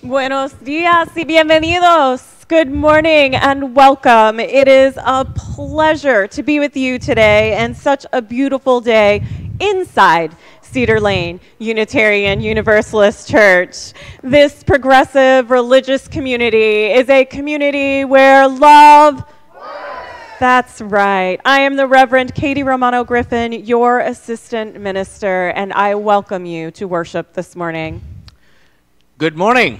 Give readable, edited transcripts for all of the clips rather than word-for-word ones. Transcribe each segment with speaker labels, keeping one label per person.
Speaker 1: Buenos días y bienvenidos. Good morning and welcome. It is a pleasure to be with you today and such a beautiful day inside Cedar Lane Unitarian Universalist Church. This progressive religious community is a community where love. That's right. I am the Reverend Katie Romano Griffin, your assistant minister, and I welcome you to worship this morning.
Speaker 2: Good morning.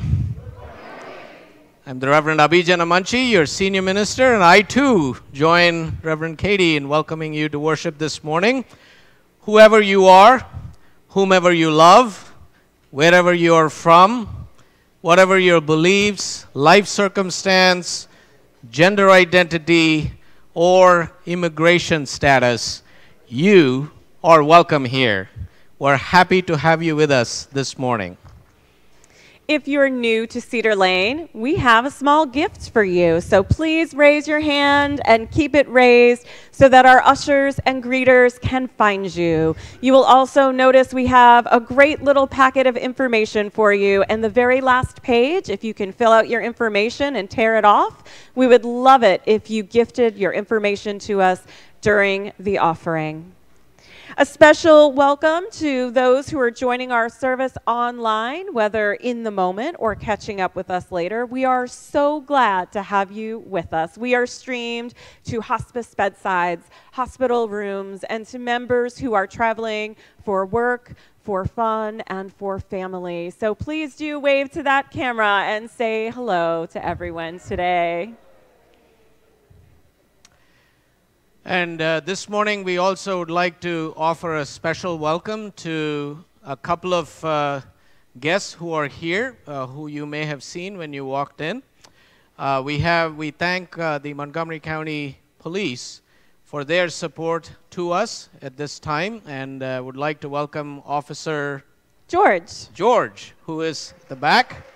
Speaker 2: I'm the Reverend Abhi Janamanchi, your senior minister, and I too join Reverend Katie in welcoming you to worship this morning. Whoever you are, whomever you love, wherever you are from, whatever your beliefs, life circumstance, gender identity, or immigration status, you are welcome here. We're happy to have you with us this morning.
Speaker 1: If you're new to Cedar Lane, we have a small gift for you. So please raise your hand and keep it raised so that our ushers and greeters can find you. You will also notice we have a great little packet of information for you. And the very last page, if you can fill out your information and tear it off, we would love it if you gifted your information to us during the offering. A special welcome to those who are joining our service online, whether in the moment or catching up with us later. We are so glad to have you with us. We are streamed to hospice bedsides, hospital rooms, and to members who are traveling for work, for fun, and for family. So please do wave to that camera and say hello to everyone today.
Speaker 2: And this morning we also would like to offer a special welcome to a couple of guests who are here, who you may have seen when you walked in. We thank the Montgomery County Police for their support to us at this time, and would like to welcome Officer George, who is at the back.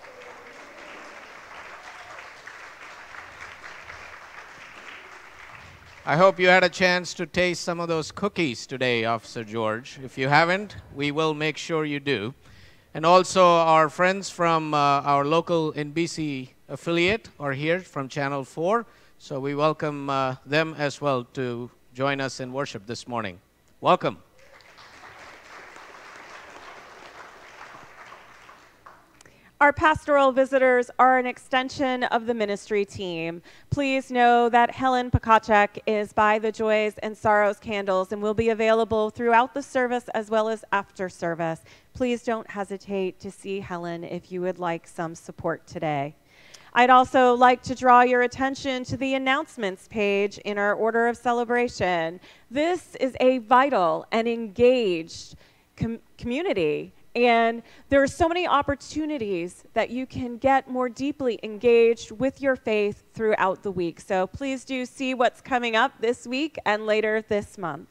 Speaker 2: I hope you had a chance to taste some of those cookies today, Officer George. If you haven't, we will make sure you do. And also our friends from our local NBC affiliate are here from Channel 4. So we welcome them as well to join us in worship this morning. Welcome.
Speaker 1: Our pastoral visitors are an extension of the ministry team. Please know that Helen Pakacek is by the Joys and Sorrows candles and will be available throughout the service as well as after service. Please don't hesitate to see Helen if you would like some support today. I'd also like to draw your attention to the announcements page in our order of celebration. This is a vital and engaged community. And there are so many opportunities that you can get more deeply engaged with your faith throughout the week. So please do see what's coming up this week and later this month.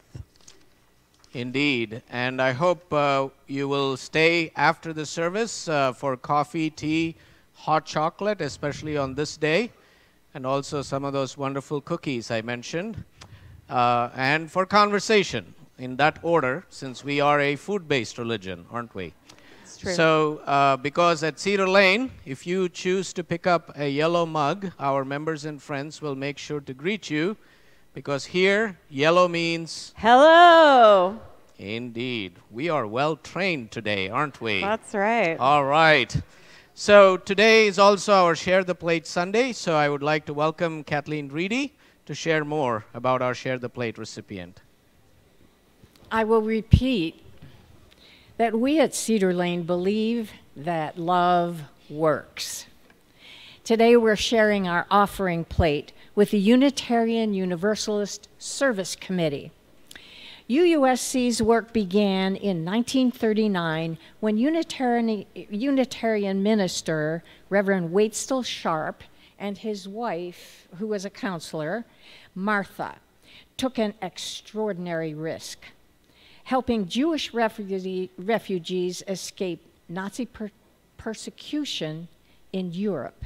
Speaker 2: Indeed. And I hope you will stay after the service for coffee, tea, hot chocolate, especially on this day, and also some of those wonderful cookies I mentioned, and for conversation. In that order, since we are a food-based religion, aren't we?
Speaker 1: It's true.
Speaker 2: So, because at Cedar Lane, if you choose to pick up a yellow mug, our members and friends will make sure to greet you, because here, yellow means...
Speaker 1: Hello!
Speaker 2: Indeed. We are well-trained today, aren't we?
Speaker 1: That's right.
Speaker 2: All right. So, today is also our Share the Plate Sunday, so I would like to welcome Kathleen Reedy to share more about our Share the Plate recipient.
Speaker 3: I will repeat that we at Cedar Lane believe that love works. Today we're sharing our offering plate with the Unitarian Universalist Service Committee. UUSC's work began in 1939 when Unitarian minister Reverend Waitstill Sharp and his wife, who was a counselor, Martha, took an extraordinary risk, helping Jewish refugees escape Nazi persecution in Europe.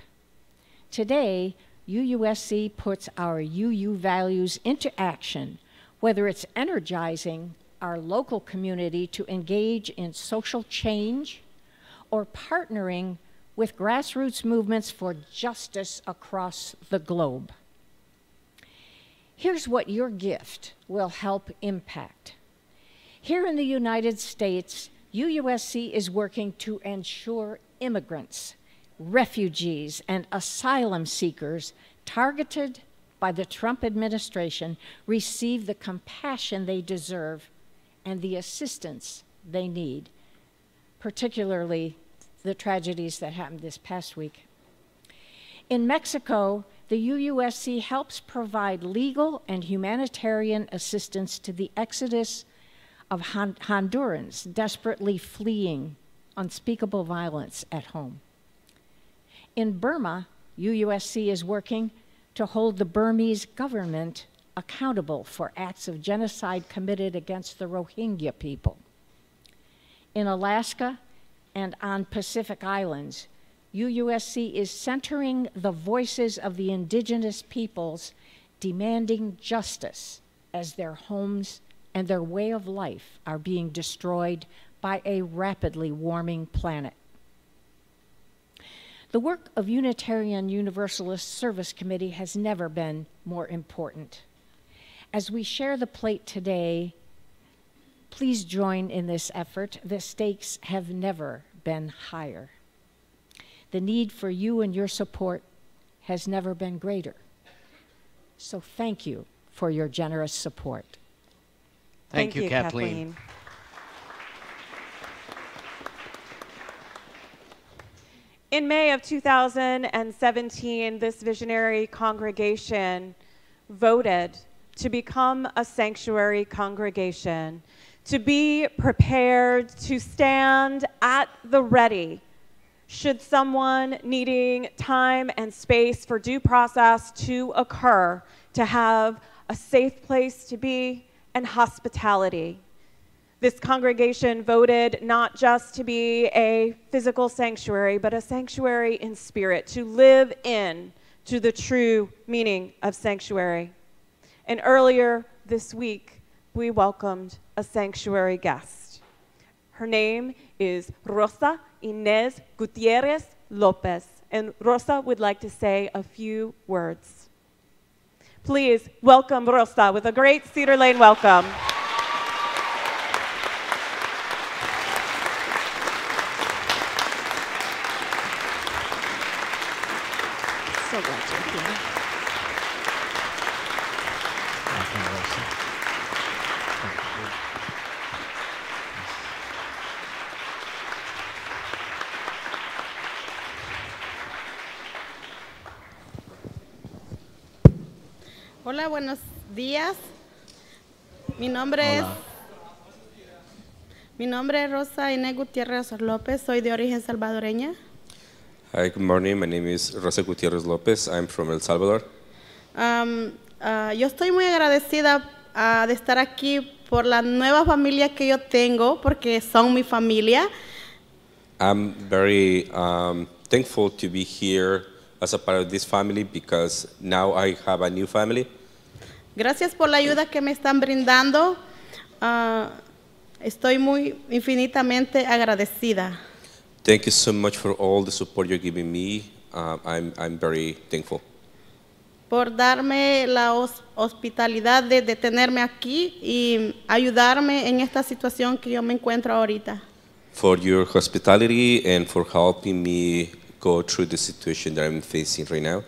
Speaker 3: Today, UUSC puts our UU values into action, whether it's energizing our local community to engage in social change or partnering with grassroots movements for justice across the globe. Here's what your gift will help impact. Here in the United States, UUSC is working to ensure immigrants, refugees, and asylum seekers targeted by the Trump administration receive the compassion they deserve and the assistance they need, particularly the tragedies that happened this past week. In Mexico, the UUSC helps provide legal and humanitarian assistance to the exodus of Hondurans desperately fleeing unspeakable violence at home. In Burma, UUSC is working to hold the Burmese government accountable for acts of genocide committed against the Rohingya people. In Alaska and on Pacific Islands, UUSC is centering the voices of the indigenous peoples demanding justice as their homes and their way of life are being destroyed by a rapidly warming planet. The work of Unitarian Universalist Service Committee has never been more important. As we share the plate today, please join in this effort. The stakes have never been higher. The need for you and your support has never been greater. So thank you for your generous support.
Speaker 2: Thank you, Kathleen.
Speaker 1: In May of 2017, this visionary congregation voted to become a sanctuary congregation, to be prepared to stand at the ready should someone needing time and space for due process to occur, to have a safe place to be and hospitality. This congregation voted not just to be a physical sanctuary, but a sanctuary in spirit, to live in to the true meaning of sanctuary. And earlier this week, we welcomed a sanctuary guest. Her name is Rosa Inez Gutierrez Lopez, and Rosa would like to say a few words. Please welcome Rosa with a great Cedar Lane welcome. So glad you're here.
Speaker 2: Welcome, Rosa. Thank you.
Speaker 4: Hola, buenos días. Mi nombre es Rosa Inés Gutiérrez López. Soy de origen salvadoreña.
Speaker 5: Hi, good morning. My name is Rosa Gutierrez Lopez. I'm from El Salvador.
Speaker 4: Yo estoy muy agradecida de estar aquí por la nueva familia que yo tengo, porque son mi familia.
Speaker 5: I'm very thankful to be here as a part of this family because now I have a new family.
Speaker 4: Gracias por la ayuda que me están brindando. Estoy muy infinitamente agradecida.
Speaker 5: Thank you so much for all the support you're giving me. I'm very thankful.
Speaker 4: Por darme la hospitalidad de tenerme aquí y ayudarme en esta situación que yo me encuentro ahorita.
Speaker 5: For your hospitality and for helping me go through the situation that I'm facing right now.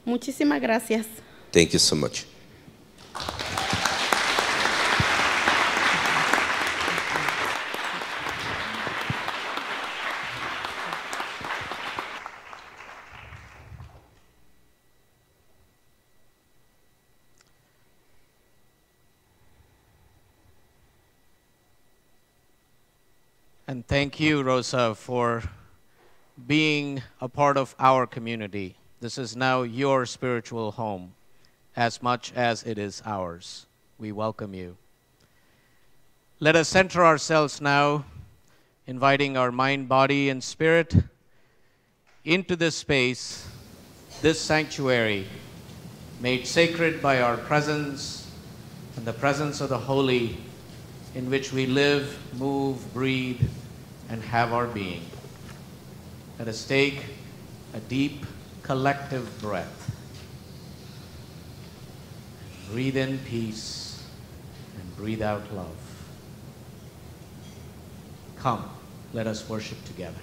Speaker 4: Muchísimas gracias.
Speaker 5: Thank you so much.
Speaker 2: And thank you, Rosa, for being a part of our community. This is now your spiritual home, as much as it is ours. We welcome you. Let us center ourselves now, inviting our mind, body, and spirit into this space, this sanctuary, made sacred by our presence and the presence of the holy, in which we live, move, breathe, and have our being. Let us take a deep collective breath. Breathe in peace and breathe out love. Come, let us worship together.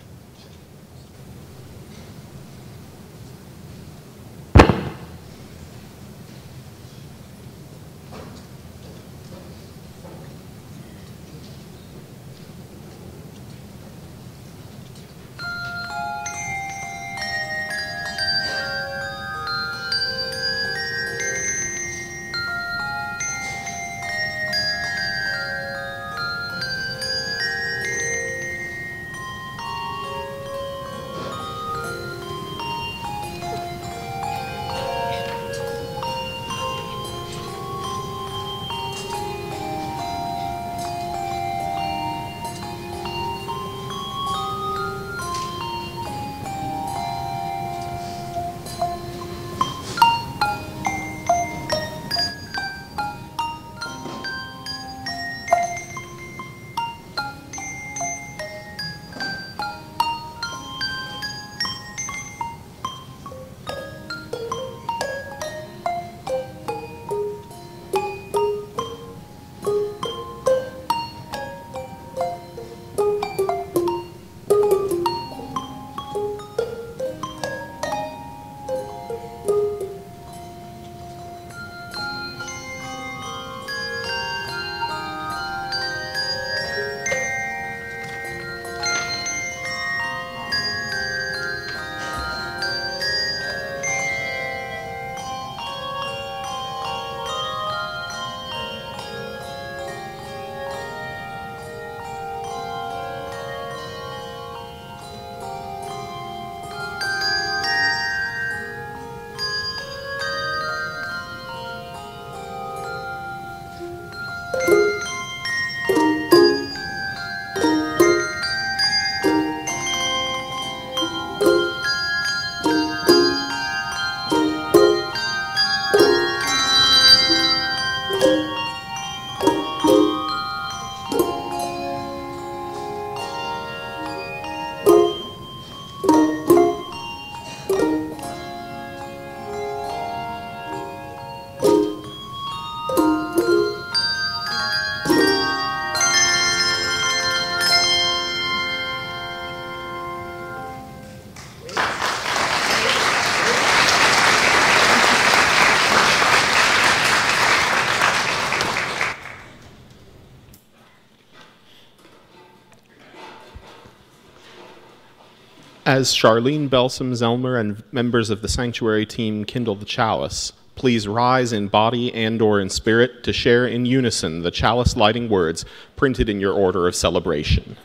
Speaker 6: As Charlene Belsom-Zelmer and members of the sanctuary team kindle the chalice, please rise in body and/or in spirit to share in unison the chalice lighting words printed in your order of celebration.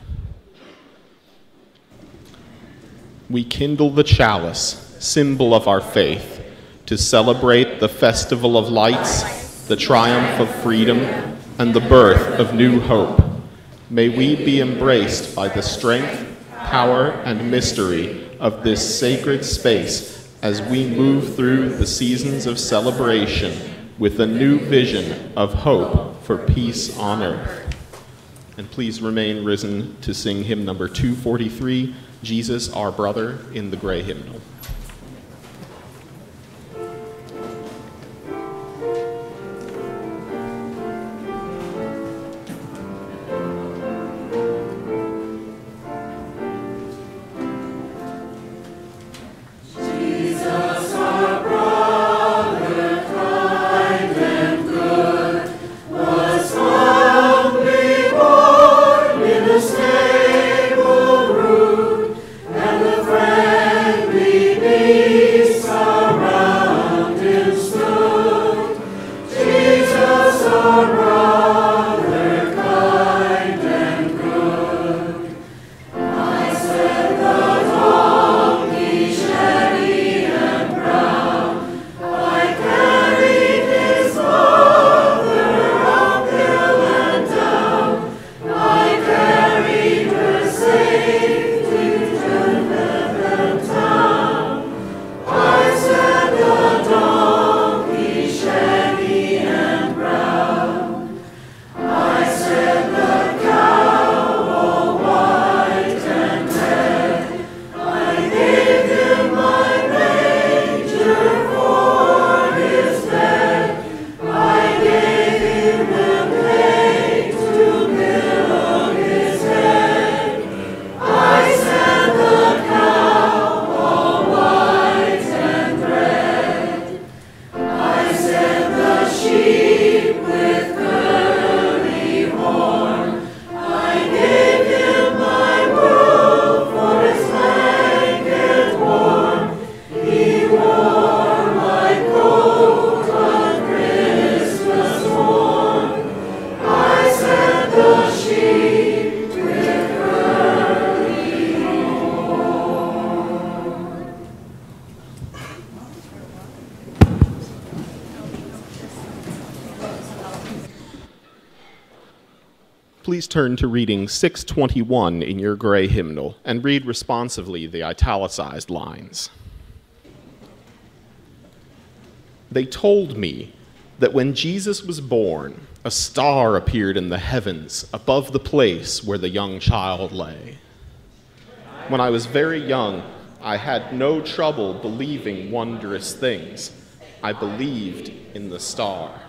Speaker 6: We kindle the chalice, symbol of our faith, to celebrate the festival of lights, the triumph of freedom, and the birth of new hope. May we be embraced by the strength, power, and mystery of this sacred space as we move through the seasons of celebration with a new vision of hope for peace on earth. And please remain risen to sing hymn number 243, Jesus Our Brother, in the gray hymnal.
Speaker 7: Be
Speaker 6: please turn to reading 621 in your gray hymnal and read responsively the italicized lines. They told me that when Jesus was born, a star appeared in the heavens above the place where the young child lay. When I was very young, I had no trouble believing wondrous things. I believed in the star.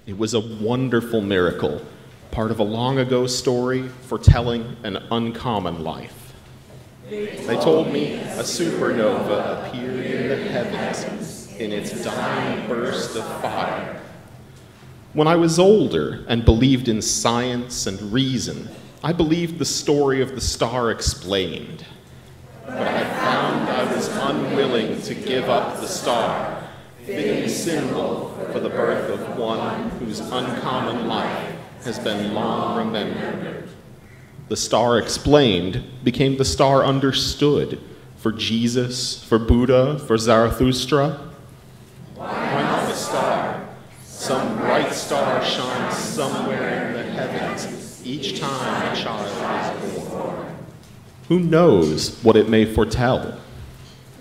Speaker 6: It was a wonderful miracle, part of a long ago story foretelling an uncommon life. They told me a supernova appeared in the heavens in its dying burst of fire. When I was older and believed in science and reason, I believed the story of the star explained. But I found I was unwilling to give up the star, fitting symbol for the birth of one whose uncommon life has been long remembered. The star explained became the star understood for Jesus, for Buddha, for Zarathustra. Why not the star? Some bright star shines somewhere in the heavens each time a child is born. Who knows what it may foretell?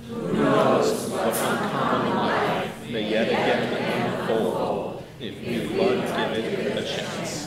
Speaker 6: Who knows what uncommon life may yet again unfold if new blood give it a chance?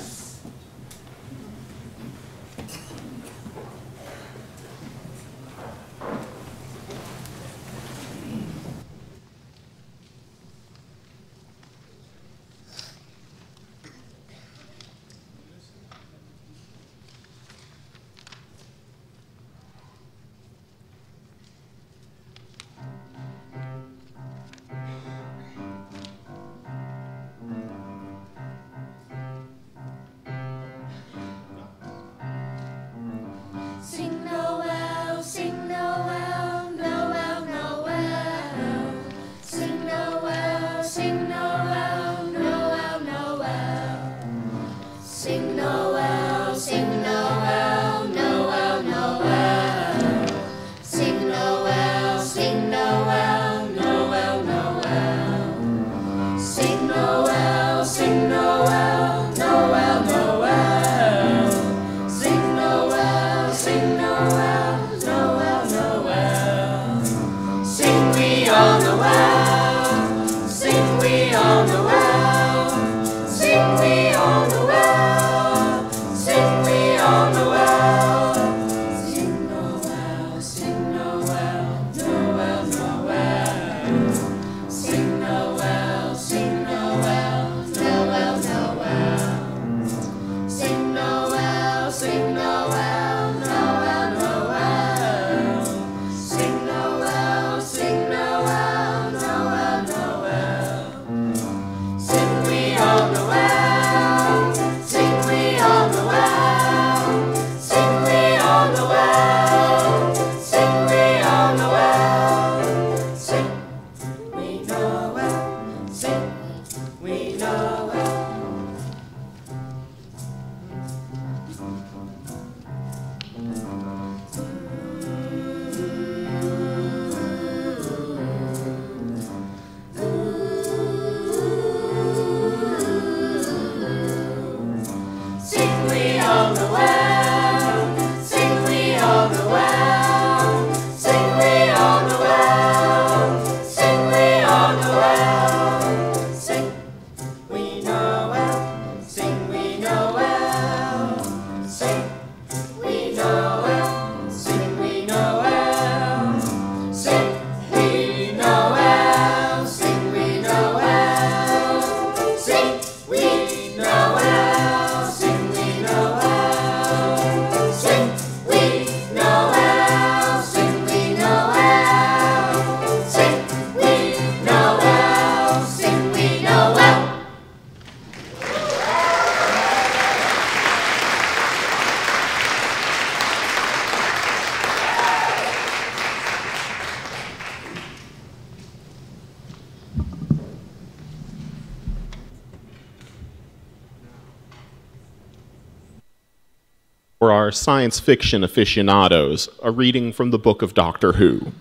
Speaker 6: For our science fiction aficionados, a reading from the book of Doctor Who.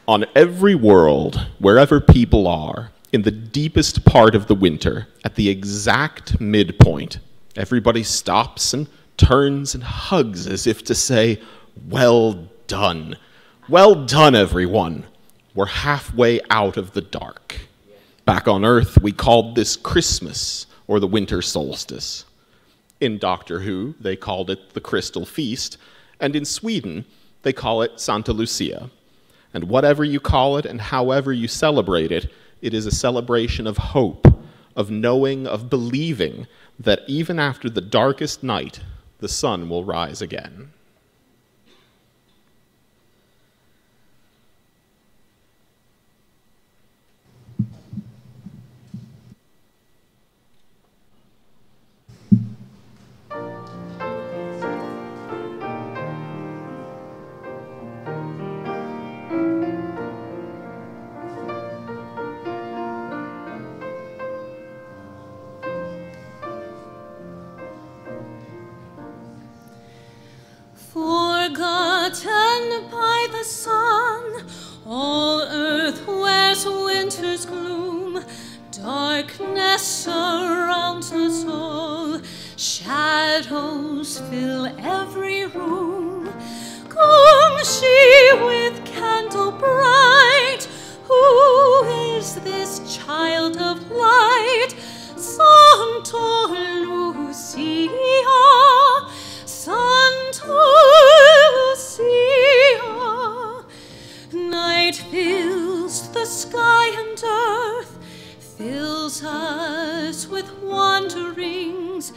Speaker 6: On every world, wherever people are, in the deepest part of the winter, at the exact midpoint, Everybody stops and turns and hugs as if to say, "Well done. Well done, everyone. We're halfway out of the dark." Back on Earth, we called this Christmas, or the winter solstice. In Doctor Who, they called it the Crystal Feast, and in Sweden, they call it Santa Lucia. And whatever you call it and however you celebrate it, it is a celebration of hope, of knowing, of believing that even after the darkest night, the sun will rise again.
Speaker 7: Forgotten by the sun, all earth wears winter's gloom. Darkness surrounds us all, shadows fill every room. Come she with candle bright, who is this child of light? Santa Lucia, Santa Lucia. Night fills the sky and earth, fills us with wanderings.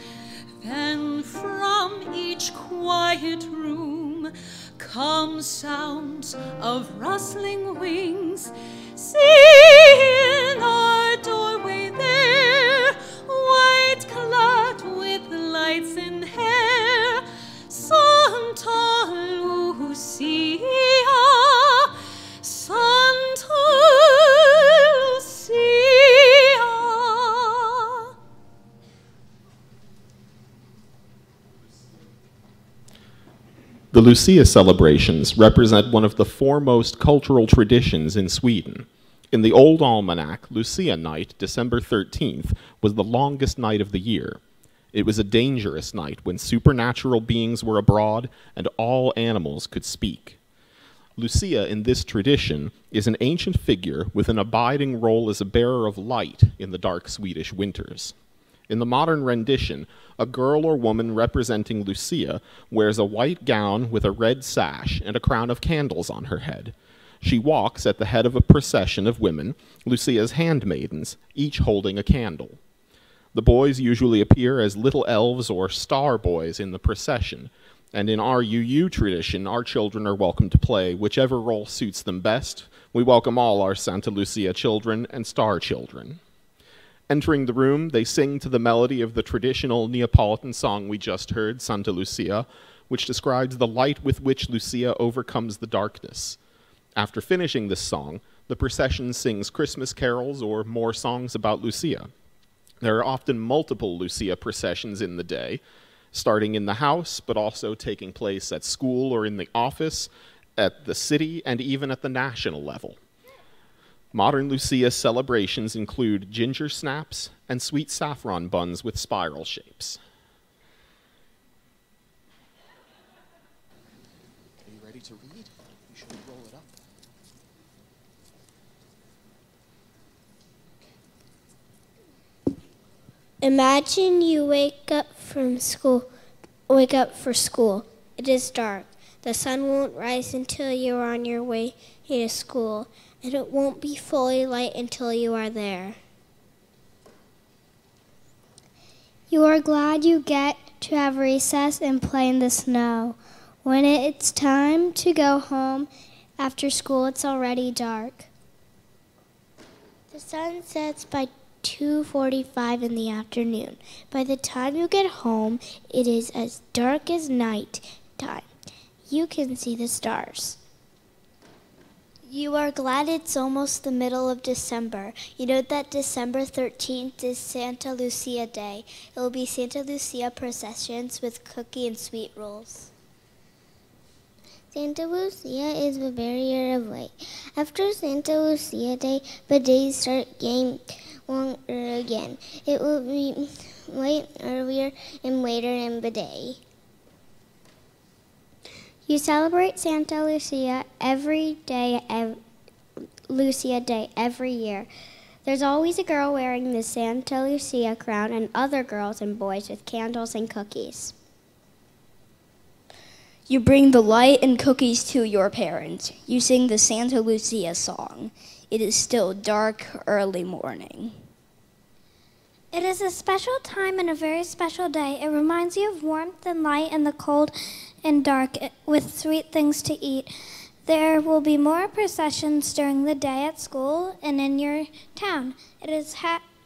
Speaker 7: Then from each quiet room come sounds of rustling wings. See in our doorway there, white clad with lights in hair, Santa Lucia, Santa Lucia.
Speaker 6: The Lucia celebrations represent one of the foremost cultural traditions in Sweden. In the old almanac, Lucia night, December 13th, was the longest night of the year. It was a dangerous night when supernatural beings were abroad and all animals could speak. Lucia, in this tradition, is an ancient figure with an abiding role as a bearer of light in the dark Swedish winters. In the modern rendition, a girl or woman representing Lucia wears a white gown with a red sash and a crown of candles on her head. She walks at the head of a procession of women, Lucia's handmaidens, each holding a candle. The boys usually appear as little elves or star boys in the procession, and in our UU tradition, our children are welcome to play whichever role suits them best. We welcome all our Santa Lucia children and star children. Entering the room, they sing to the melody of the traditional Neapolitan song we just heard, Santa Lucia, which describes the light with which Lucia overcomes the darkness. After finishing this song, the procession sings Christmas carols or more songs about Lucia. There are often multiple Lucia processions in the day, starting in the house, but also taking place at school or in the office, at the city, and even at the national level. Modern Lucia celebrations include ginger snaps and sweet saffron buns with spiral shapes.
Speaker 8: Are you ready to read? You should roll it up.
Speaker 9: Imagine you wake up for school. It is dark. The sun won't rise until you're on your way to school, and it won't be fully light until you are there.
Speaker 10: You are glad you get to have recess and play in the snow. When it's time to go home after school, it's already dark.
Speaker 9: The sun sets by 2:45 in the afternoon. By the time you get home, it is as dark as night time. You can see the stars.
Speaker 10: You are glad it's almost the middle of December. You know that December 13th is Santa Lucia Day. It will be Santa Lucia processions with cookie and sweet rolls.
Speaker 9: Santa Lucia is the barrier of light. After Santa Lucia Day, the days start getting longer again. It will be
Speaker 10: late earlier and later in the day. You celebrate Santa Lucia Lucia Day every year. There's always a girl wearing the Santa Lucia crown and other girls and boys with candles and cookies.
Speaker 11: You bring the light and cookies to your parents. You sing the Santa Lucia song. It is still dark early morning.
Speaker 12: It is a special time and a very special day. It reminds you of warmth and light in the cold and dark with sweet things to eat. There will be more processions during the day at school and in your town. It is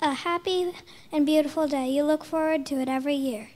Speaker 12: a happy and beautiful day. You look forward to it every year.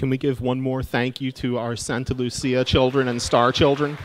Speaker 6: Can we give one more thank you to our Santa Lucia children and star children?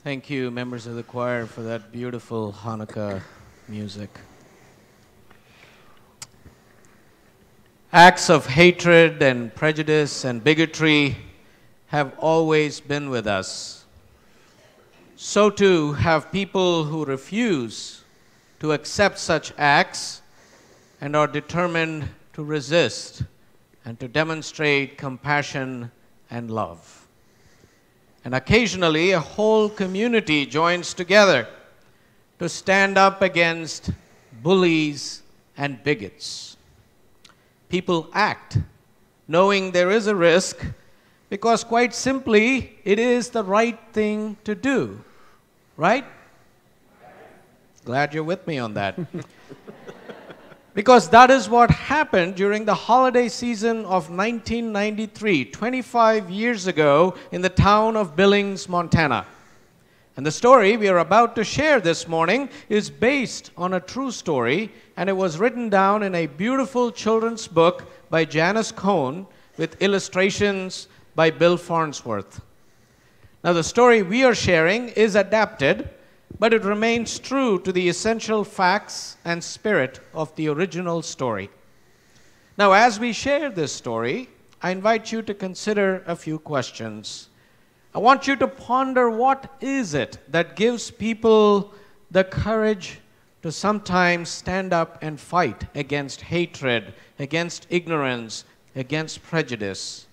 Speaker 2: Thank you, members of the choir, for that beautiful Hanukkah music. Acts of hatred and prejudice and bigotry have always been with us. So too have people who refuse to accept such acts and are determined to resist and to demonstrate compassion and love. And occasionally, a whole community joins together to stand up against bullies and bigots. People act knowing there is a risk because, quite simply, it is the right thing to do. Right? Glad you're with me on that. Because that is what happened during the holiday season of 1993, 25 years ago, in the town of Billings, Montana. And the story we are about to share this morning is based on a true story, and it was written down in a beautiful children's book by Janice Cohn with illustrations by Bill Farnsworth. Now, the story we are sharing is adapted, but it remains true to the essential facts and spirit of the original story. Now, as we share this story, I invite you to consider a few questions. I want you to ponder, what is it that gives people the courage to sometimes stand up and fight against hatred, against ignorance, against prejudice?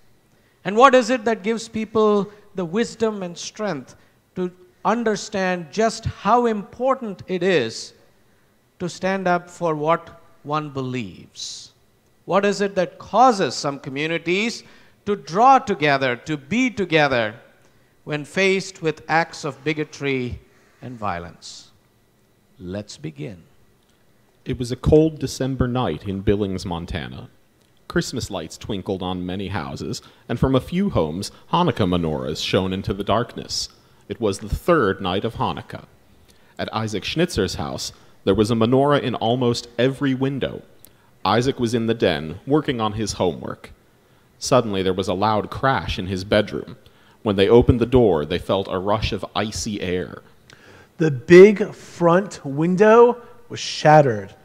Speaker 2: And what is it that gives people the wisdom and strength to understand just how important it is to stand up for what one believes? What is it that causes some communities to draw together, to be together, when faced with acts of bigotry and violence? Let's begin.
Speaker 6: It was a cold December night in Billings, Montana. Christmas lights twinkled on many houses, and from a few homes, Hanukkah menorahs shone into the darkness. It was the third night of Hanukkah. At Isaac Schnitzer's house, there was a menorah in almost every window. Isaac was in the den, working on his homework. Suddenly, there was a loud crash in his bedroom. When they opened the door, they felt a rush of icy air.
Speaker 13: The big front window was shattered.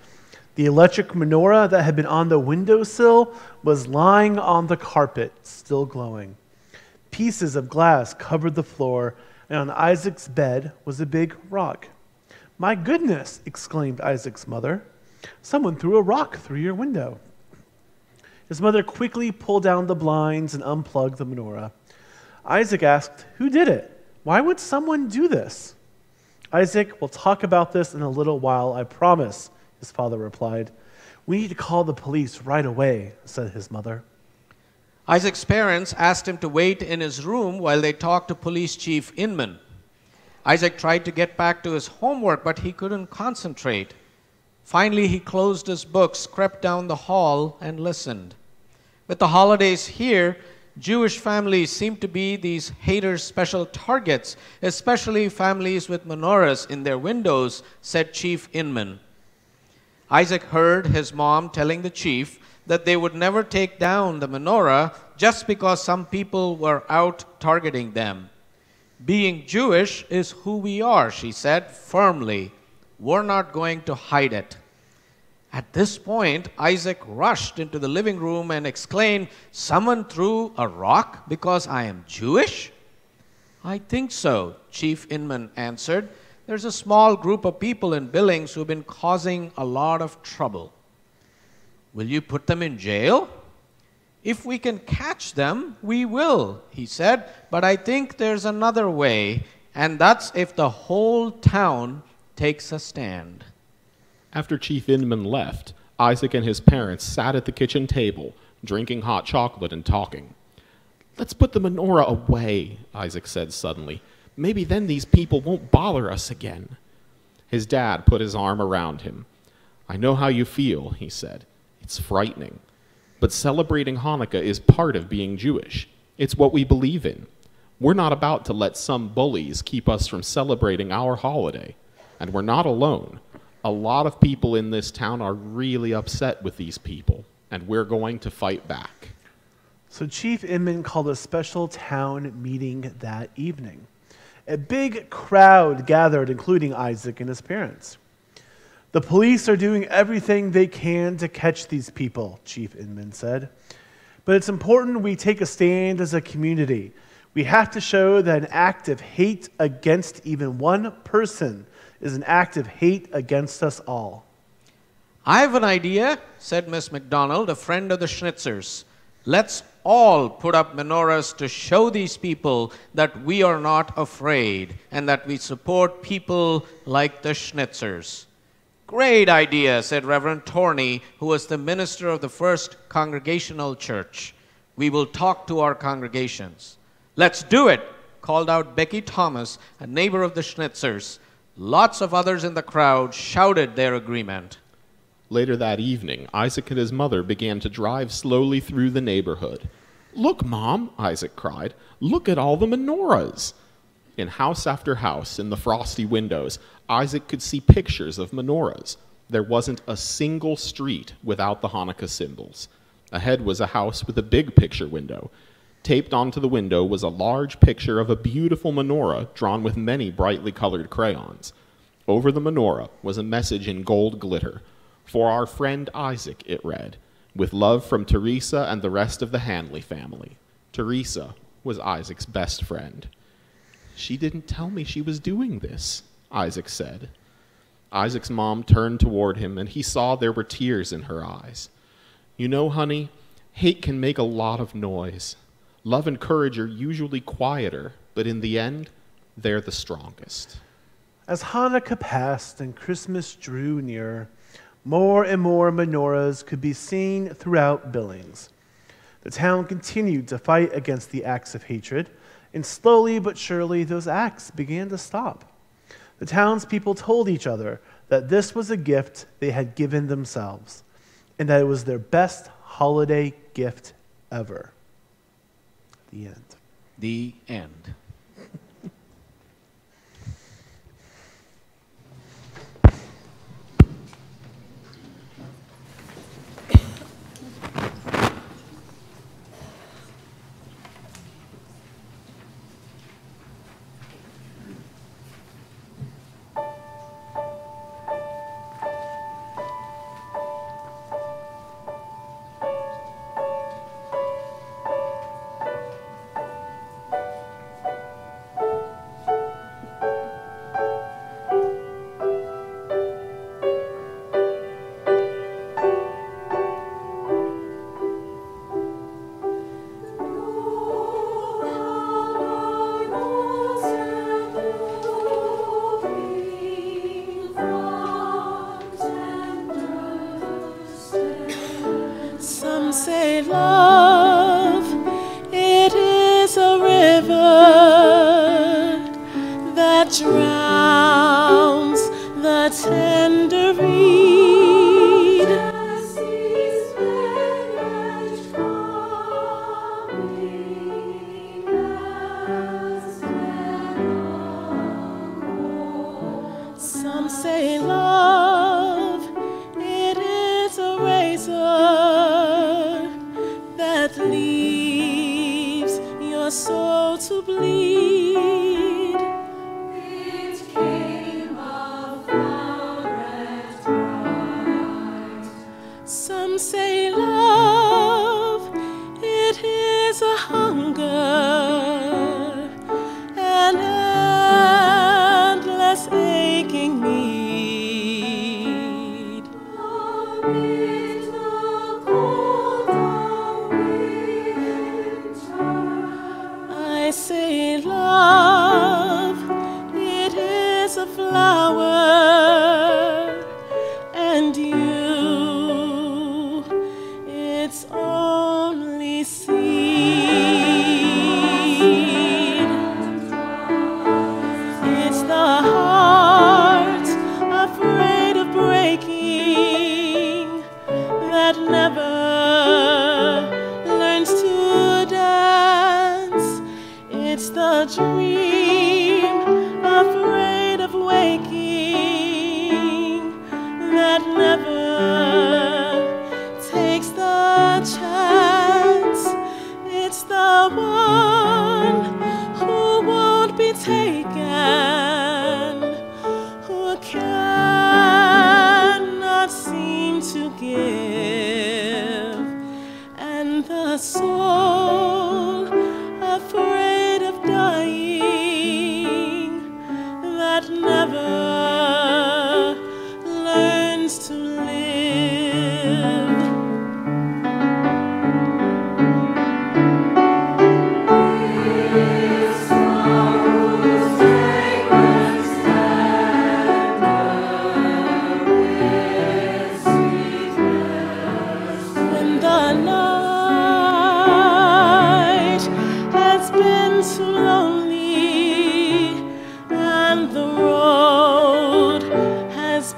Speaker 13: The electric menorah that had been on the windowsill was lying on the carpet, still glowing. Pieces of glass covered the floor, and on Isaac's bed was a big rock. "My goodness," exclaimed Isaac's mother. "Someone threw a rock through your window." His mother quickly pulled down the blinds and unplugged the menorah. Isaac asked, "Who did it? Why would someone do this?" "Isaac, we'll talk about this in a little while, I promise," his father replied. "We need to call the police right away," said his mother.
Speaker 2: Isaac's parents asked him to wait in his room while they talked to Police Chief Inman. Isaac tried to get back to his homework, but he couldn't concentrate. Finally, he closed his books, crept down the hall, and listened. With the holidays here, Jewish families seem to be these haters' special targets, especially families with menorahs in their windows, said Chief Inman. Isaac heard his mom telling the chief that they would never take down the menorah just because some people were out targeting them. "Being Jewish is who we are," she said firmly. "We're not going to hide it." At this point, Isaac rushed into the living room and exclaimed, "Someone threw a rock because I am Jewish?" "I think so," Chief Inman answered. "There's a small group of people in Billings who've been causing a lot of trouble." "Will you put them in jail?" "If we can catch them, we will," he said. "But I think there's another way, and that's if the whole town takes a stand."
Speaker 6: After Chief Inman left, Isaac and his parents sat at the kitchen table, drinking hot chocolate and talking. "Let's put the menorah away," Isaac said suddenly. "Maybe then these people won't bother us again." His dad put his arm around him. "I know how you feel," he said. "It's frightening. But celebrating Hanukkah is part of being Jewish. It's what we believe in. We're not about to let some bullies keep us from celebrating our holiday. And we're not alone. A lot of people in this town are really upset with these people, and we're going to fight back."
Speaker 13: So Chief Inman called a special town meeting that evening. A big crowd gathered, including Isaac and his parents. The police are doing everything they can to catch these people, Chief Inman said. But it's important we take a stand as a community. We have to show that an act of hate against even one person is an act of hate against us all.
Speaker 2: I have an idea, said Miss McDonald, a friend of the Schnitzers. Let's all put up menorahs to show these people that we are not afraid and that we support people like the Schnitzers. Great idea, said Reverend Torney, who was the minister of the First Congregational Church. We will talk to our congregations. Let's do it, called out Becky Thomas, a neighbor of the Schnitzers. Lots of others in the crowd shouted their agreement.
Speaker 6: Later that evening, Isaac and his mother began to drive slowly through the neighborhood. "Look, Mom," Isaac cried. "Look at all the menorahs." In house after house, in the frosty windows, Isaac could see pictures of menorahs. There wasn't a single street without the Hanukkah symbols. Ahead was a house with a big picture window. Taped onto the window was a large picture of a beautiful menorah drawn with many brightly colored crayons. Over the menorah was a message in gold glitter. "For our friend Isaac," it read, "with love from Teresa and the rest of the Hanley family." Teresa was Isaac's best friend. "She didn't tell me she was doing this," Isaac said. Isaac's mom turned toward him, and he saw there were tears in her eyes. "You know, honey, hate can make a lot of noise. Love and courage are usually quieter, but in the end, they're the strongest."
Speaker 13: As Hanukkah passed and Christmas drew near, more and more menorahs could be seen throughout Billings. The town continued to fight against the acts of hatred, and slowly but surely those acts began to stop. The townspeople told each other that this was a gift they had given themselves, and that it was their best holiday gift ever. The end.
Speaker 2: The end.
Speaker 14: say love, it is a river that drowns the tender reed. Some say love, it is a razor that leaves your soul to bleed. It came of flowered bright. Some say love, it is a hunger, an endless aching need.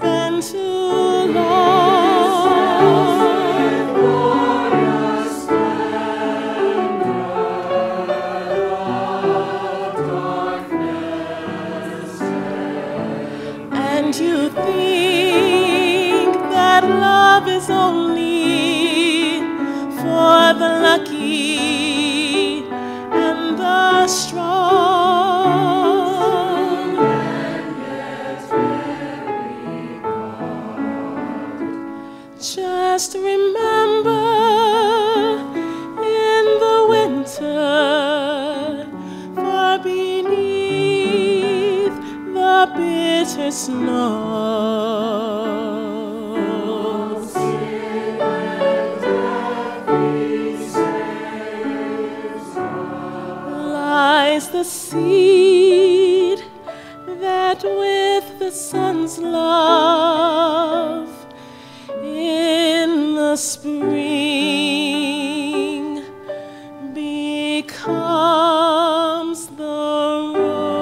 Speaker 14: been too long. And you think that love is only for the lucky and the strong. And yet very cold. Just remember in the winter, far beneath the bitter snows, lies the seed that with the sun's love in the spring becomes the rose.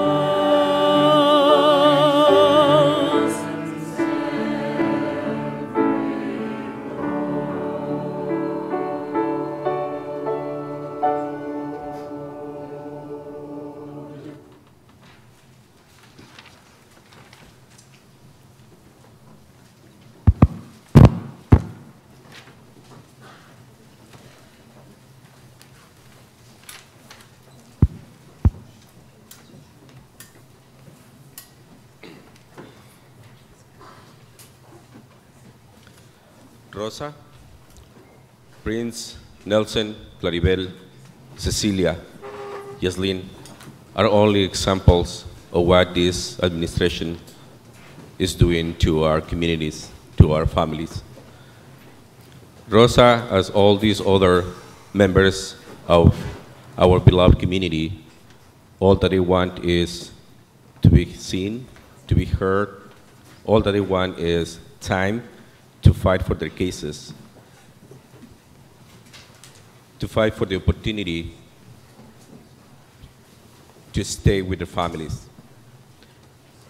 Speaker 5: Rosa, Prince, Nelson, Claribel, Cecilia, Yaslin are only examples of what this administration is doing to our communities, to our families. Rosa, as all these other members of our beloved community, all that they want is to be seen, to be heard. All that they want is time to fight for their cases, to fight for the opportunity to stay with their families.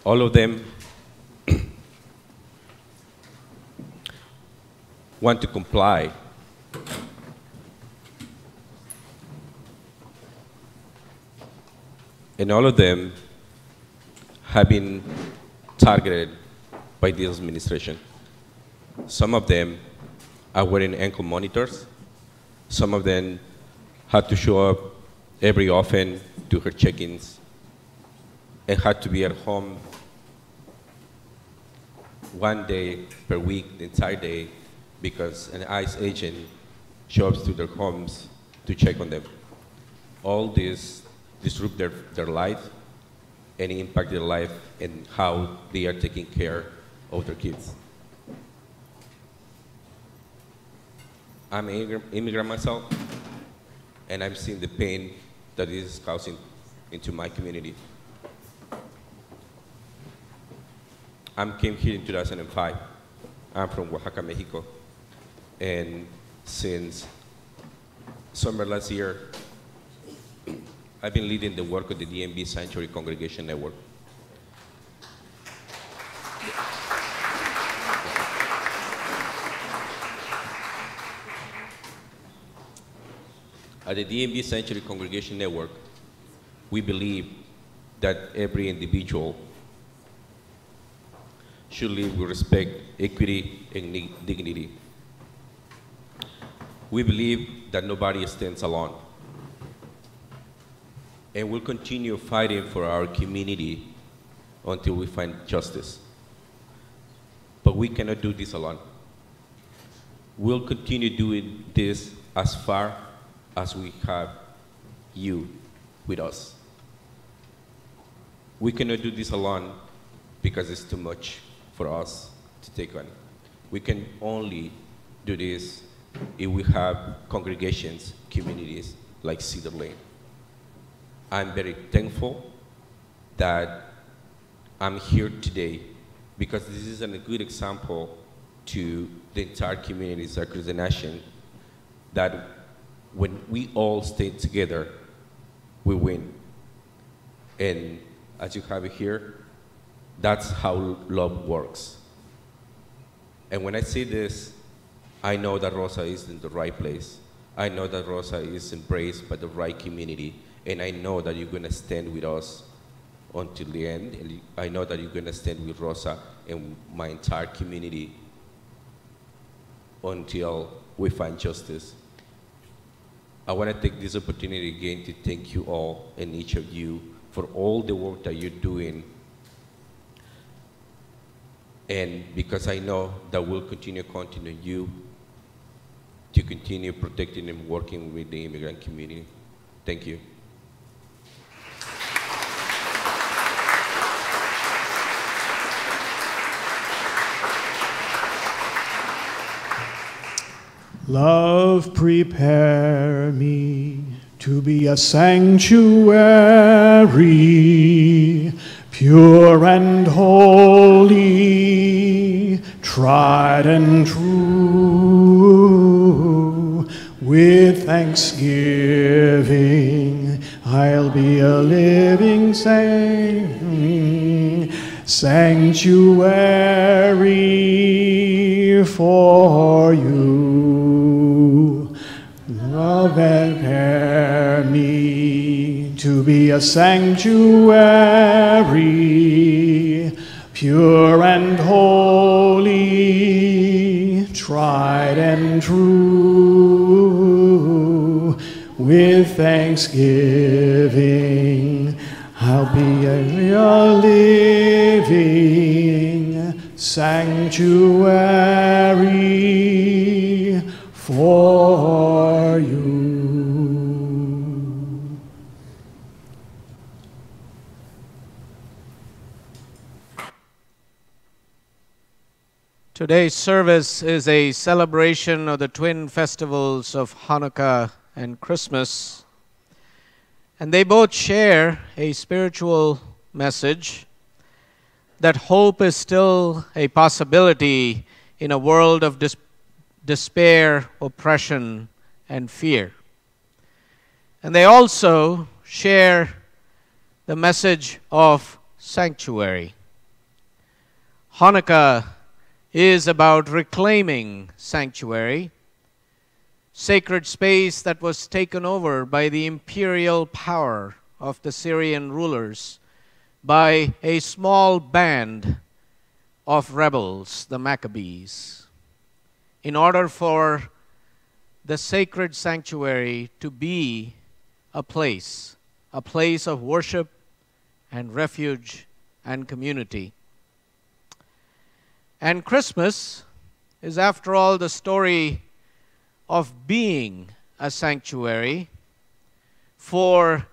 Speaker 5: All of them want to comply. And all of them have been targeted by this administration. Some of them are wearing ankle monitors. Some of them had to show up every often to her check-ins and had to be at home one day per week, the entire day, because an ICE agent shows up to their homes to check on them. All this disrupt their life and impact their life and how they are taking care of their kids. I'm an immigrant myself, and I'm seeing the pain that this is causing into my community. I came here in 2005. I'm from Oaxaca, Mexico. And since summer last year, I've been leading the work of the DMV Sanctuary Congregation Network. At the DMV Sanctuary Congregation Network, we believe that every individual should live with respect, equity, and dignity. We believe that nobody stands alone. And we'll continue fighting for our community until we find justice. But we cannot do this alone. We'll continue doing this as far as we have you with us. We cannot do this alone because it's too much for us to take on. We can only do this if we have congregations, communities like Cedar Lane. I'm very thankful that I'm here today because this is a good example to the entire communities across the nation that when we all stay together, we win. And as you have it here, that's how love works. And when I see this, I know that Rosa is in the right place. I know that Rosa is embraced by the right community. And I know that you're going to stand with us until the end. And I know that you're going to stand with Rosa and my entire community until we find justice. I want to take this opportunity again to thank you all and each of you for all the work that you're doing. And because I know that we'll continue counting on you to continue protecting and working with the immigrant community. Thank you.
Speaker 15: Love, prepare me to be a sanctuary, pure and holy, tried and true. With thanksgiving, I'll be a living sanctuary for you. Love, prepare me to be a sanctuary, pure and holy, tried and true. With thanksgiving, I'll be a living sanctuary for you.
Speaker 2: Today's service is a celebration of the twin festivals of Hanukkah and Christmas. And they both share a spiritual message that hope is still a possibility in a world of despair, oppression, and fear. And they also share the message of sanctuary. Hanukkah is about reclaiming sanctuary, sacred space that was taken over by the imperial power of the Syrian rulers, by a small band of rebels, the Maccabees, in order for the sacred sanctuary to be a place of worship and refuge and community. And Christmas is, after all, the story of being a sanctuary for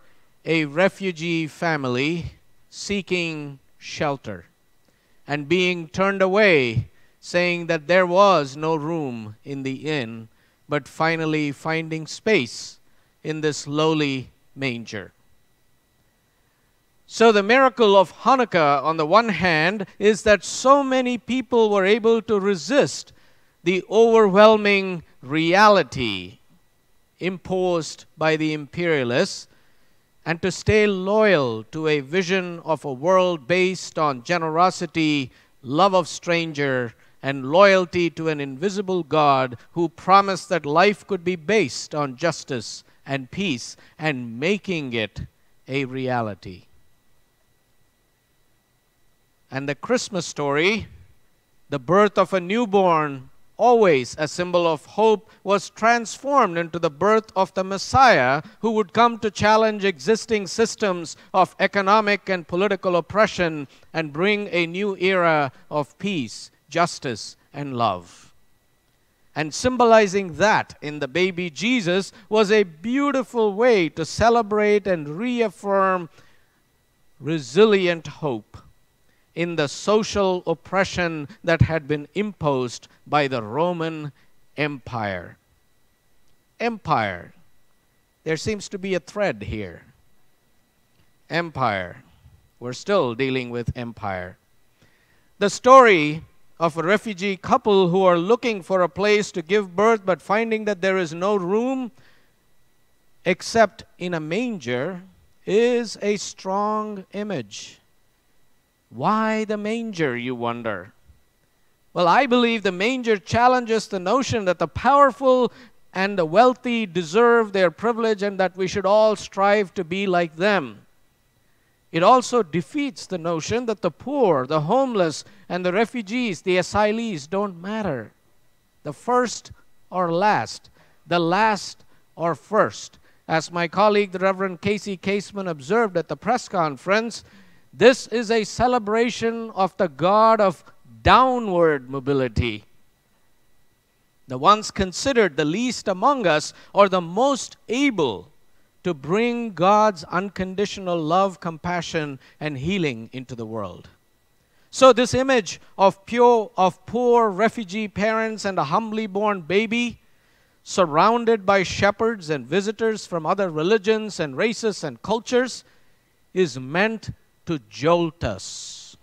Speaker 2: a refugee family seeking shelter and being turned away, saying that there was no room in the inn, but finally finding space in this lowly manger. So the miracle of Hanukkah, on the one hand, is that so many people were able to resist the overwhelming reality imposed by the imperialists and to stay loyal to a vision of a world based on generosity, love of stranger, and loyalty to an invisible God who promised that life could be based on justice and peace, and making it a reality. And the Christmas story, the birth of a newborn, always a symbol of hope, was transformed into the birth of the Messiah who would come to challenge existing systems of economic and political oppression and bring a new era of peace, justice, and love. And symbolizing that in the baby Jesus was a beautiful way to celebrate and reaffirm resilient hope in the social oppression that had been imposed by the Roman Empire. Empire. There seems to be a thread here. Empire. We're still dealing with empire. The story of a refugee couple who are looking for a place to give birth but finding that there is no room except in a manger is a strong image. Why the manger, you wonder? Well, I believe the manger challenges the notion that the powerful and the wealthy deserve their privilege and that we should all strive to be like them. It also defeats the notion that the poor, the homeless, and the refugees, the asylees don't matter. The first or last, the last or first. As my colleague, the Reverend Casey Caseman, observed at the press conference, this is a celebration of the God of downward mobility. The ones considered the least among us are the most able to bring God's unconditional love, compassion, and healing into the world. So this image of poor refugee parents and a humbly born baby surrounded by shepherds and visitors from other religions and races and cultures is meant to jolt us.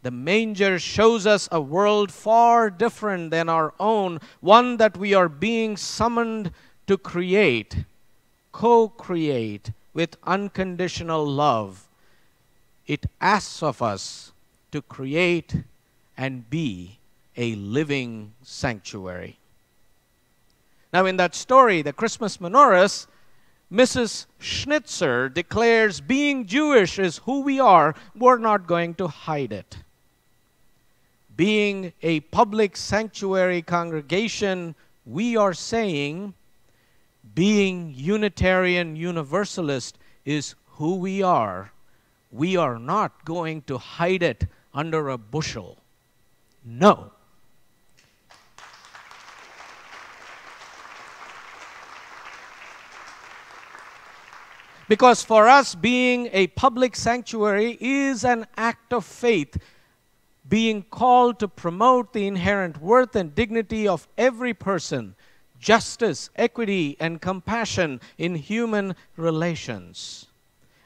Speaker 2: The manger shows us a world far different than our own, one that we are being summoned to create, co-create with unconditional love. It asks of us to create and be a living sanctuary. Now in that story, the Christmas menorahs, Mrs. Schnitzer declares being Jewish is who we are. We're not going to hide it. Being a public sanctuary congregation, we are saying being Unitarian Universalist is who we are. We are not going to hide it under a bushel. No. Because for us, being a public sanctuary is an act of faith, being called to promote the inherent worth and dignity of every person, justice, equity, and compassion in human relations.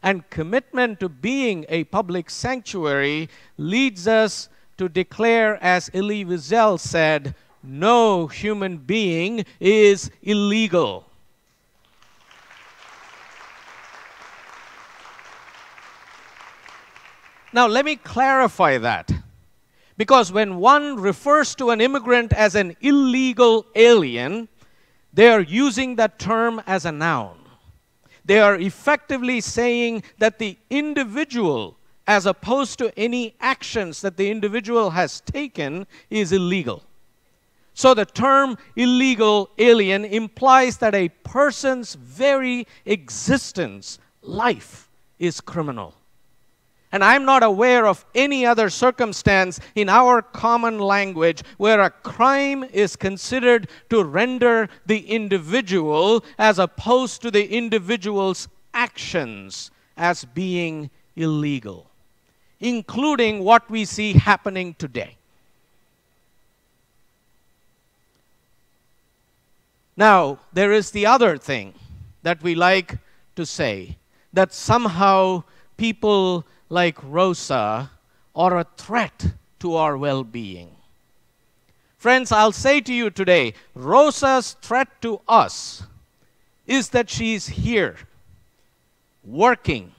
Speaker 2: And commitment to being a public sanctuary leads us to declare, as Elie Wiesel said, no human being is illegal. Now, let me clarify that. Because when one refers to an immigrant as an illegal alien, they are using that term as a noun. They are effectively saying that the individual, as opposed to any actions that the individual has taken, is illegal. So the term illegal alien implies that a person's very existence, life, is criminal. And I'm not aware of any other circumstance in our common language where a crime is considered to render the individual as opposed to the individual's actions as being illegal, including what we see happening today. Now, there is the other thing that we like to say, that somehow people like Rosa are a threat to our well-being. Friends, I'll say to you today, Rosa's threat to us is that she's here, working,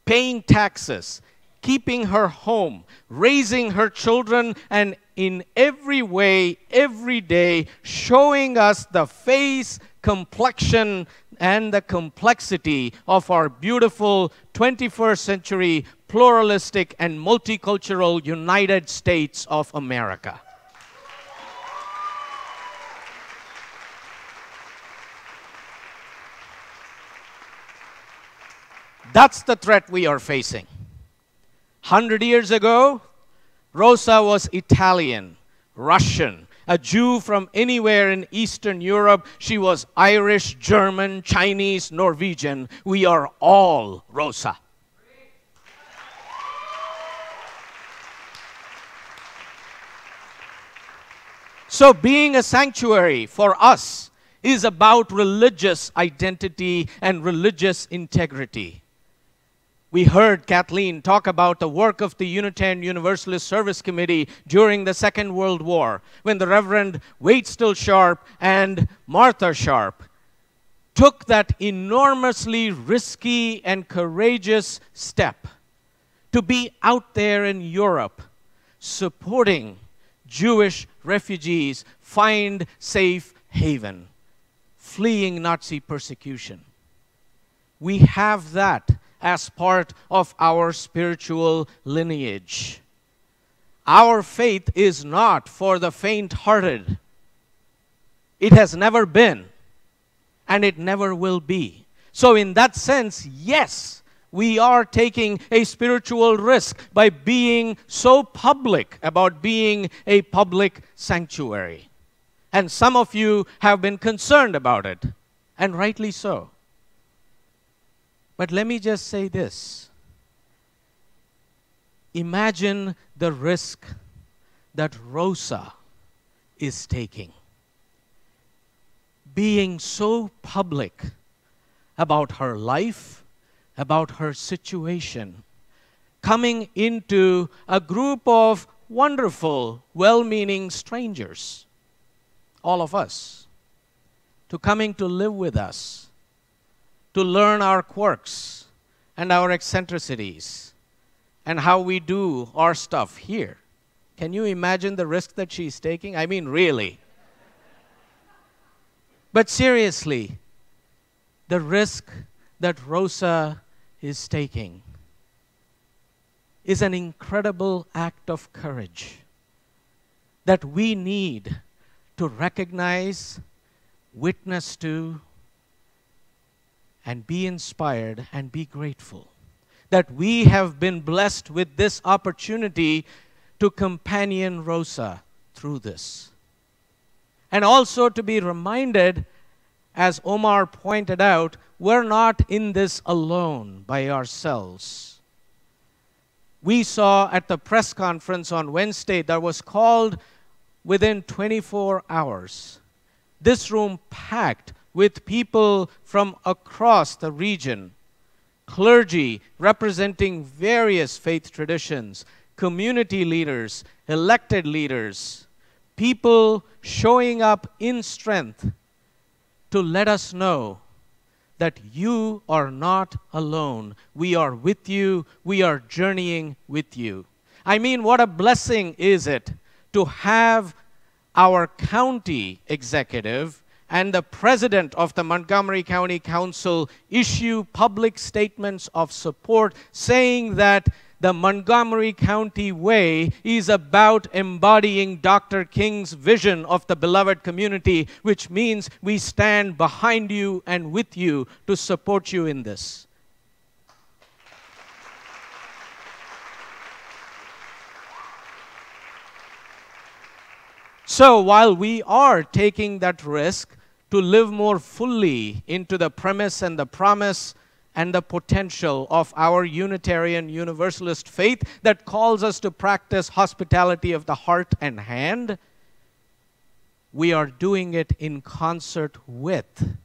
Speaker 2: paying taxes, keeping her home, raising her children, and in every way, every day, showing us the face, complexion, and the complexity of our beautiful 21st century pluralistic and multicultural United States of America. That's the threat we are facing. 100 years ago, Rosa was Italian, Russian, a Jew from anywhere in Eastern Europe. She was Irish, German, Chinese, Norwegian. We are all Rosa. So being a sanctuary for us is about religious identity and religious integrity. We heard Kathleen talk about the work of the Unitarian Universalist Service Committee during the Second World War, when the Reverend Waitstill Sharp and Martha Sharp took that enormously risky and courageous step to be out there in Europe, supporting Jewish refugees find safe haven, fleeing Nazi persecution. We have that as part of our spiritual lineage. Our faith is not for the faint-hearted. It has never been, and it never will be. So in that sense, yes, we are taking a spiritual risk by being so public about being a public sanctuary. And some of you have been concerned about it, and rightly so. But let me just say this. Imagine the risk that Rosa is taking. Being so public about her life, about her situation, coming into a group of wonderful, well-meaning strangers, all of us, to coming to live with us, to learn our quirks and our eccentricities and how we do our stuff here. Can you imagine the risk that she's taking? I mean, really. But seriously, the risk that Rosa is taking is an incredible act of courage that we need to recognize, witness to, and be inspired and be grateful that we have been blessed with this opportunity to companion Rosa through this. And also to be reminded, as Omar pointed out, we're not in this alone by ourselves. We saw at the press conference on Wednesday that was called within 24 hours. This room packed with people from across the region, clergy representing various faith traditions, community leaders, elected leaders, people showing up in strength to let us know that you are not alone. We are with you. We are journeying with you. I mean, what a blessing is it to have our county executive and the president of the Montgomery County Council issue public statements of support saying that the Montgomery County Way is about embodying Dr. King's vision of the beloved community, which means we stand behind you and with you to support you in this. So while we are taking that risk to live more fully into the premise and the promise and the potential of our Unitarian Universalist faith that calls us to practice hospitality of the heart and hand, we are doing it in concert with,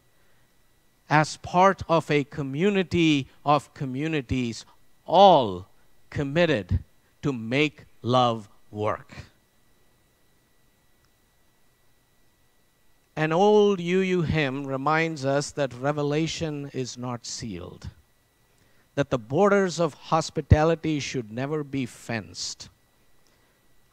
Speaker 2: as part of a community of communities, all committed to make love work. An old UU hymn reminds us that revelation is not sealed, that the borders of hospitality should never be fenced.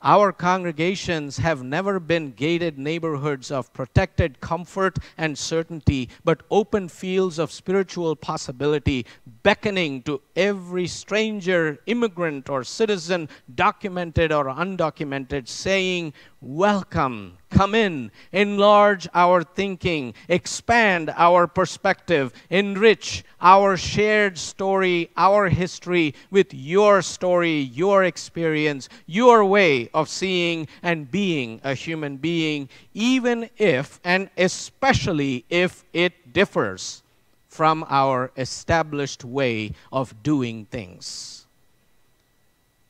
Speaker 2: Our congregations have never been gated neighborhoods of protected comfort and certainty, but open fields of spiritual possibility, beckoning to every stranger, immigrant, or citizen, documented or undocumented, saying, "Welcome, come in, enlarge our thinking, expand our perspective, enrich our shared story, our history with your story, your experience, your way of seeing and being a human being, even if and especially if it differs from our established way of doing things."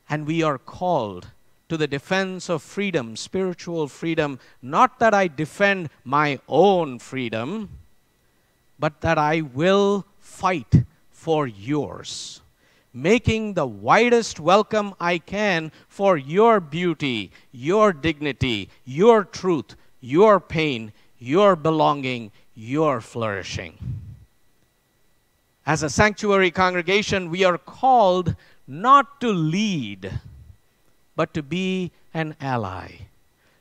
Speaker 2: And we are called to the defense of freedom, spiritual freedom, not that I defend my own freedom, but that I will fight for yours, making the widest welcome I can for your beauty, your dignity, your truth, your pain, your belonging, your flourishing. As a sanctuary congregation, we are called not to lead, but to be an ally,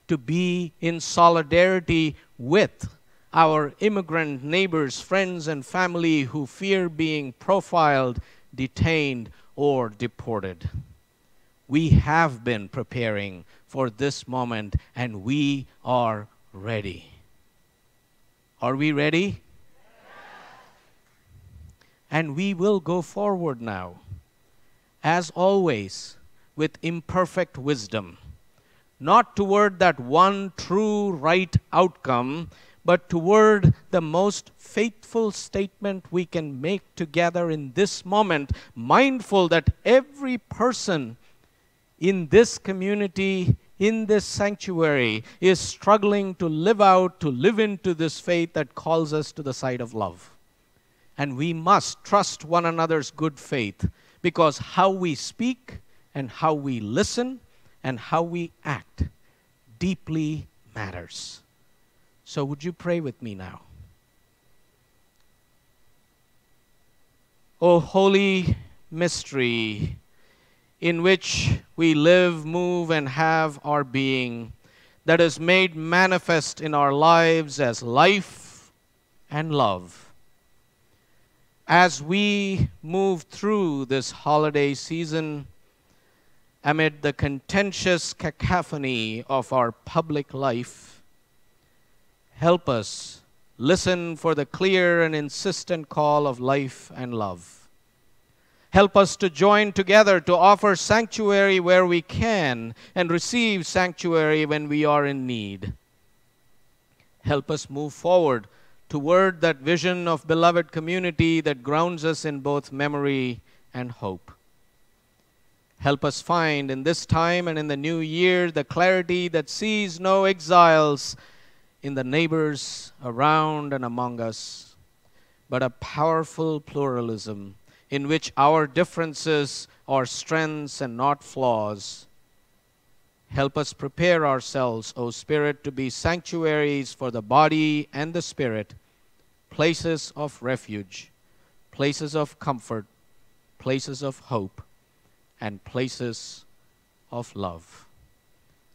Speaker 2: to be in solidarity with our immigrant neighbors, friends, and family who fear being profiled, detained, or deported. We have been preparing for this moment, and we are ready. Are we ready? And we will go forward now, as always, with imperfect wisdom, not toward that one true right outcome, but toward the most faithful statement we can make together in this moment, mindful that every person in this community, in this sanctuary, is struggling to live into this faith that calls us to the side of love. And we must trust one another's good faith, because how we speak and how we listen and how we act deeply matters. So would you pray with me now? O holy mystery, in which we live, move, and have our being, that is made manifest in our lives as life and love. As we move through this holiday season, amid the contentious cacophony of our public life, help us listen for the clear and insistent call of life and love. Help us to join together to offer sanctuary where we can and receive sanctuary when we are in need. Help us move forward toward that vision of beloved community that grounds us in both memory and hope. Help us find in this time and in the new year the clarity that sees no exiles in the neighbors around and among us, but a powerful pluralism in which our differences are strengths and not flaws. Help us prepare ourselves, O Spirit, to be sanctuaries for the body and the spirit, places of refuge, places of comfort, places of hope, and places of love.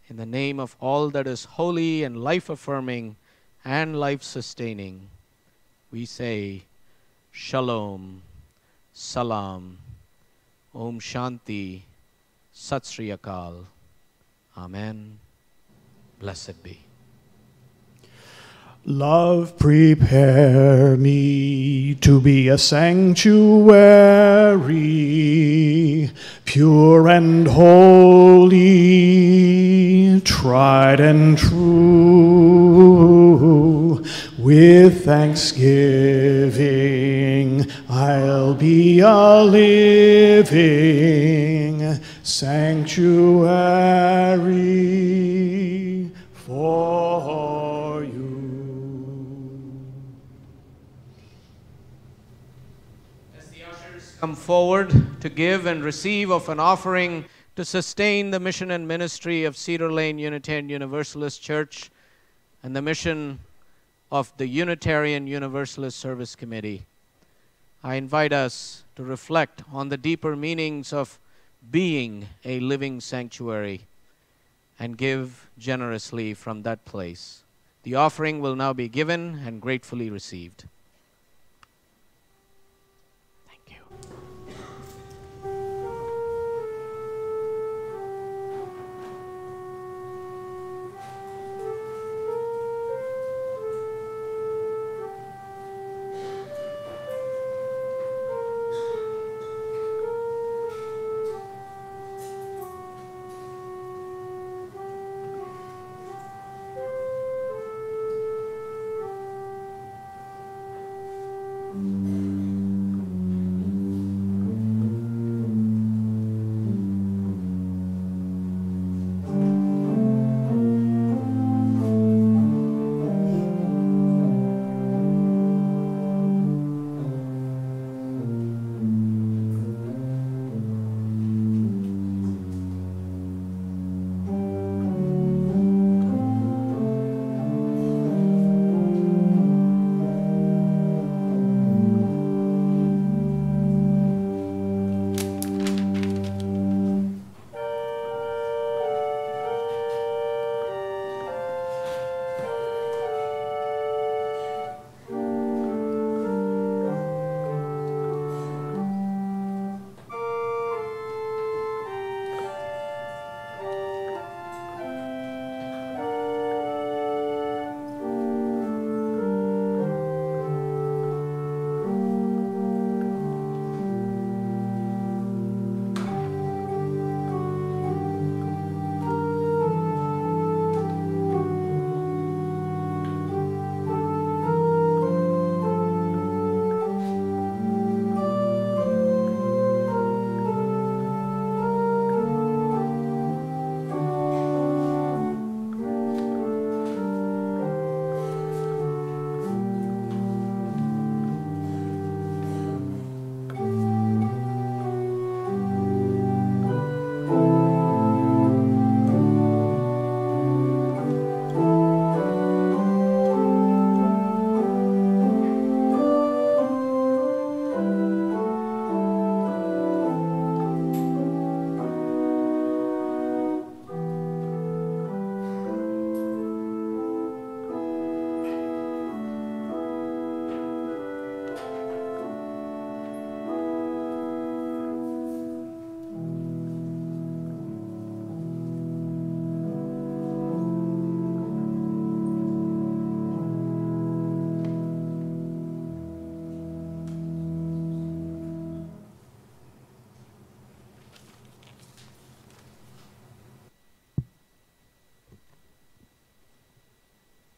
Speaker 2: In the name of all that is holy and life-affirming and life-sustaining, we say, Shalom, Salam, Om Shanti, Sat Sri Akal. Amen. Blessed be.
Speaker 15: Love, prepare me to be a sanctuary, pure and holy, tried and true. With thanksgiving, I'll be a living sanctuary for you.
Speaker 2: Come forward to give and receive of an offering to sustain the mission and ministry of Cedar Lane Unitarian Universalist Church and the mission of the Unitarian Universalist Service Committee. I invite us to reflect on the deeper meanings of being a living sanctuary and give generously from that place. The offering will now be given and gratefully received.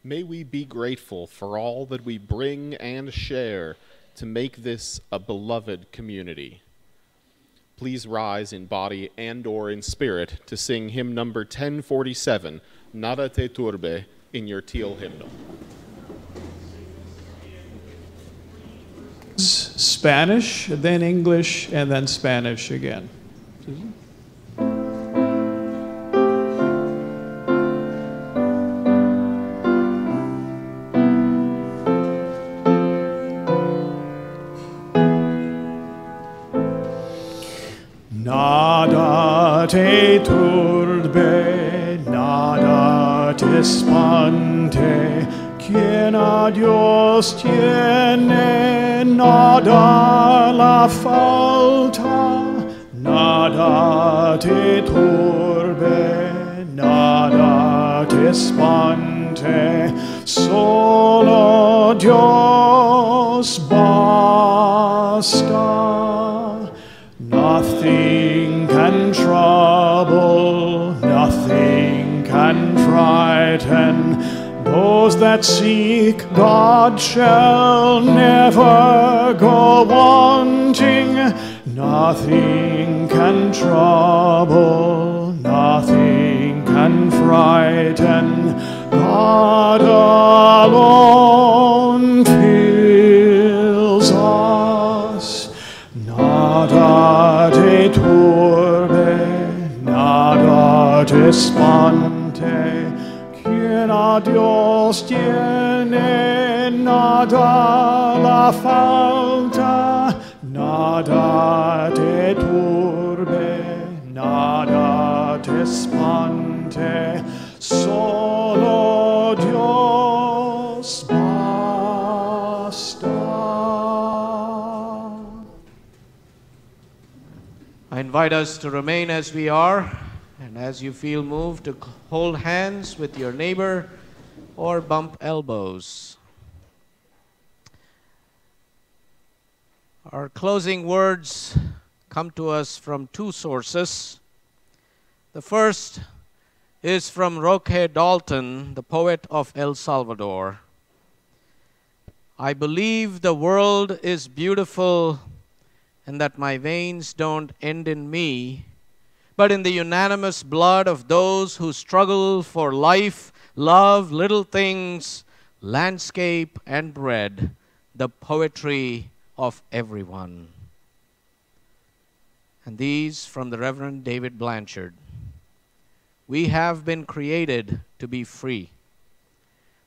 Speaker 6: May we be grateful for all that we bring and share to make this a beloved community. Please rise in body and or in spirit to sing hymn number 1047, Nada te turbe, in your teal hymnal.
Speaker 15: Spanish, then English, and then Spanish again. Nada te turbe, nada te espante, quien a Dios tiene, nada la falta, nada te turbe, nada te espante, solo Dios basta. Nothing can trouble, nothing can frighten. Those that seek God shall never go wanting. Nothing can trouble, nothing can frighten. God alone fills us. Nada te turbe, nada te espante, quien a Dios tiene, nada la falta, nada te turbe, nada te espante, solo Dios basta.
Speaker 2: I invite us to remain as we are, and as you feel moved, to hold hands with your neighbor or bump elbows. Our closing words come to us from two sources. The first is from Roque Dalton, the poet of El Salvador. I believe the world is beautiful and that my veins don't end in me, but in the unanimous blood of those who struggle for life, love, little things, landscape, and bread, the poetry of everyone. And these from the Reverend David Blanchard. We have been created to be free.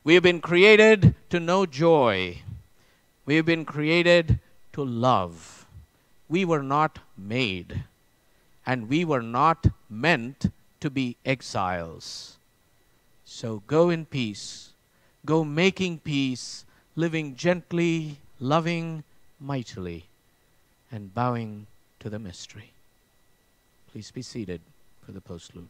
Speaker 2: We have been created to know joy. We have been created to love. We were not made, and we were not meant to be exiles. So go in peace, go making peace, living gently, loving mightily, and bowing to the mystery. Please be seated for the postlude.